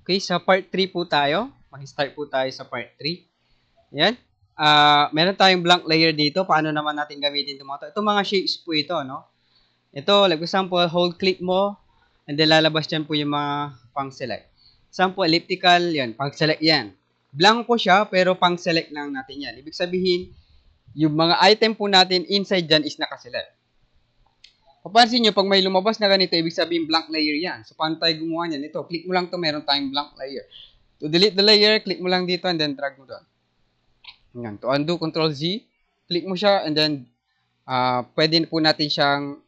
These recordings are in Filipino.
Okay, sa part 3 po tayo. Mag-start po tayo sa part 3. Yan. Meron tayong blank layer dito. Paano naman natin gamitin ito mga to? Ito mga shapes po ito, no? Ito, like example, hold click mo, and then lalabas dyan po yung mga pang-select. Example, elliptical, yan, pang-select yan. Blank po siya, pero pang-select lang natin yan. Ibig sabihin, yung mga item po natin inside dyan is nakaselect. Papansin nyo, pag may lumabas na ganito, ibig sabihin blank layer yan. So, paano tayo gumawa niyan? Ito, click mo lang to, meron tayong blank layer. To delete the layer, click mo lang dito and then drag mo doon. Yan. To undo, Control Z, click mo siya and then pwede po natin siyang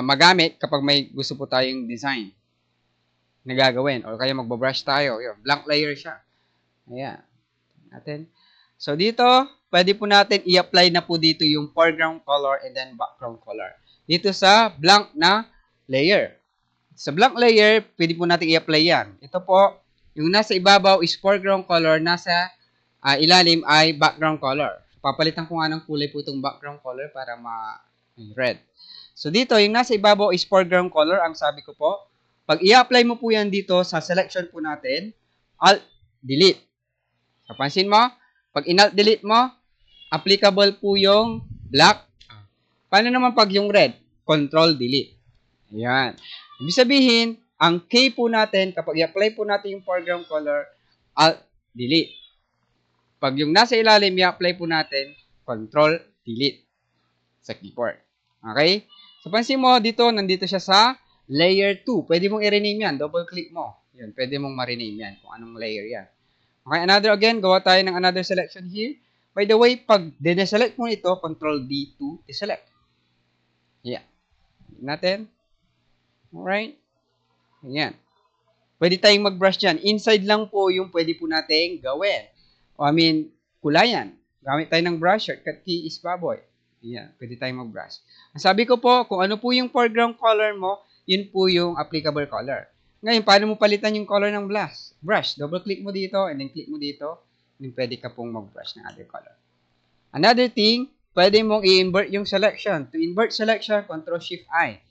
magamit kapag may gusto po tayong design na gagawin. O kaya magbabrush tayo. Yun, blank layer siya. Ayan. Natin. So, dito, pwede po natin i-apply na po dito yung foreground color and then background color. Dito sa blank na layer. Sa blank layer, pwede po natin i-apply yan. Ito po, yung nasa ibabaw is foreground color, nasa ilalim ay background color. Papalitan ko nga ng kulay po itong background color para ma-red. So dito, yung nasa ibabaw is foreground color. Ang sabi ko po, pag i-apply mo po yan dito sa selection po natin, Alt-Delete. Kapansin mo, pag in-Alt-Delete mo, applicable po yung black. Paano naman pag yung red? Control-Delete. Ayan. Ibig sabihin, ang K po natin, kapag i-apply po natin yung foreground color, Alt-Delete. Pag yung nasa ilalim, i-apply po natin, Control-Delete sa keyboard. Okay? So, pansin mo, dito, nandito siya sa layer 2. Pwede mong i-rename yan. Double-click mo. Yan, pwede mong ma-rename yan kung anong layer yan. Okay, another again, gawa tayo ng another selection here. By the way, pag de-select mo ito, Control-D to deselect. Yeah. Natin. Alright. Ayan. Pwede tayong mag-brush dyan. Inside lang po yung pwede po nating gawin. Kulayan. Gamit tayo ng brush. Shortcut key is baboy. Ayan. Pwede tayong mag-brush. Ang sabi ko po, kung ano po yung foreground color mo, yun po yung applicable color. Ngayon, paano mo palitan yung color ng brush? Double-click mo dito, and then click mo dito, and then pwede ka pong mag-brush ng other color. Another thing, pwede mong i-invert yung selection. To invert selection, Ctrl-Shift-I.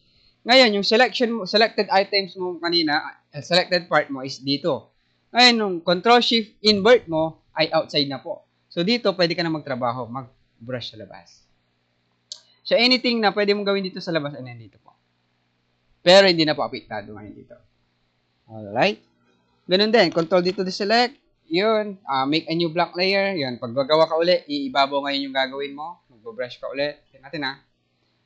Ngayon, yung selected items mo kanina, selected part mo is dito. Ngayon, yung Ctrl-Shift-Invert mo ay outside na po. So, dito, pwede ka na magtrabaho, mag-brush sa labas. So, anything na pwede mong gawin dito sa labas, ay nandito po. Pero, hindi na po apektado ngayon dito. Alright? Ganun din, Control dito deselect. Yun, make a new blank layer. Yun, pag gagawa ka uli, iibabaw ngayon yung gagawin mo. Mag-brush ka uli. Tignan natin ha.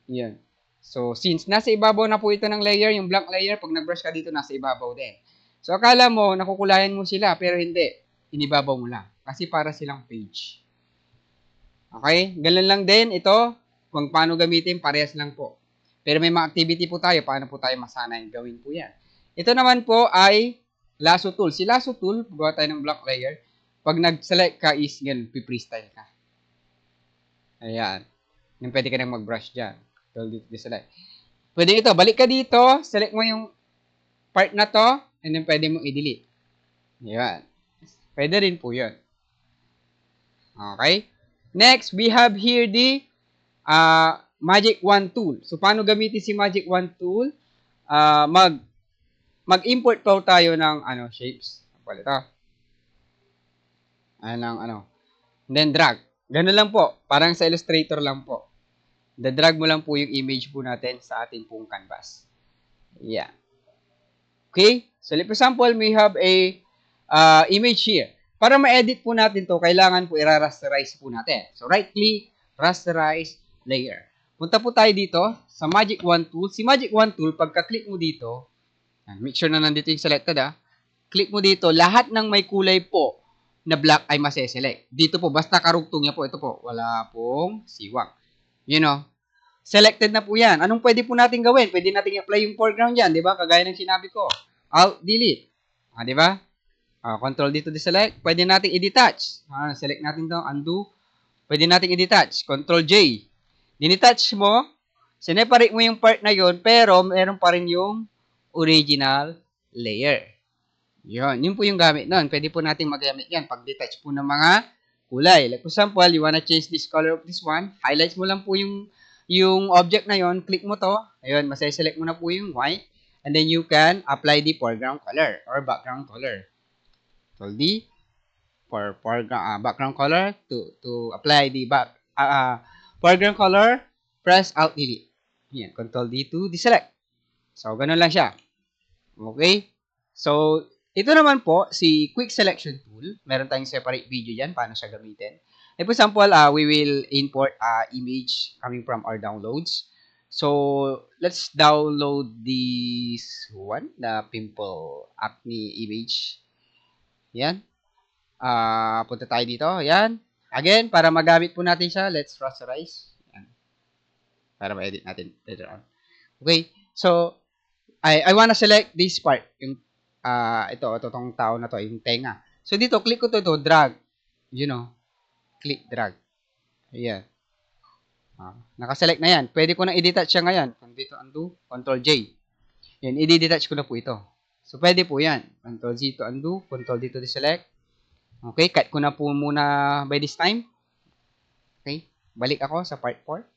Yun. So, since nasa ibabaw na po ito ng layer, yung blank layer, pag nag-brush ka dito, nasa ibabaw din. So, akala mo, nakukulayan mo sila, pero hindi. Inibabaw mo lang. Kasi para silang page. Okay? Ganun lang din ito. Kung paano gamitin, parehas lang po. Pero may mga activity po tayo, paano po tayo masanay gawin po yan. Ito naman po ay lasso tool. Si lasso tool, gawa tayo ng blank layer. Pag nag-select ka is, ganun, pi-freestyle ka. Ayan. Yung pwede ka nang mag-brush dyan. Select. Pwede ito, balik ka dito, select mo yung part na to, and then pwede mong i-delete. Ayan. Pwede rin po yun. Okay? Next, we have here the Magic Wand tool. So, paano gamitin si Magic Wand tool? Mag-import po tayo ng shapes. Pwede ito. Then drag. Ganun lang po. Parang sa Illustrator lang po. Drag mo lang po yung image po natin sa ating pong canvas. Yeah. Okay? So, for example, we have a image here. Para ma-edit po natin to, kailangan po i-rasterize po natin. So, right-click, rasterize, layer. Punta po tayo dito sa Magic Wand tool. Si Magic Wand tool, pagka-click mo dito, make sure na nandito yung selected click mo dito, lahat ng may kulay po na black ay maseselect. Dito po, basta karugtong niya po, ito po, wala pong siwang. You know, selected na po yan. Anong pwede po natin gawin? Pwede natin i-apply yung foreground yan, di ba? Kagaya ng sinabi ko. Alt-Delete. Di ba? Control dito deselect. Pwede natin i-detach. Select natin to, undo. Pwede natin i-detach. Control J. Dinetach mo, sineparate mo yung part na yon, pero meron pa rin yung original layer. Yun po yung gamit nun. Pwede po natin magamit yan pag detach po ng mga kulay. Like for example, you wanna change this color of this one, highlights mo lang po yung object na yon, click mo to, ayun, masaya-select mo na po yung white, and then you can apply the foreground color or background color. Control D for background color to apply the foreground color, press Alt Delete. Yan, Control D to deselect. So, ganun lang siya. Okay? So, ito naman po, si Quick Selection Tool. Meron tayong separate video dyan, paano siya gamitin. For example, we will import image coming from our downloads. So, let's download this one, the pimple acne image. Yan. Punta tayo dito. Yan. Again, para magamit po natin siya, let's rasterize. Yan. Para ma-edit natin later on. Okay. So, I wanna select this part. Yung, itong tao na to, yung tenga. So, dito, click ko to, drag. You know, click, drag. Ayan. Nakaselect na yan. Pwede ko na i-detach siya ngayon. Kung dito, undo, Control J. Yan, i-detach ko na po ito. So, pwede po yan. Control Z to undo, Control D to deselect. Okay, cut ko na po muna by this time. Okay, balik ako sa part 4.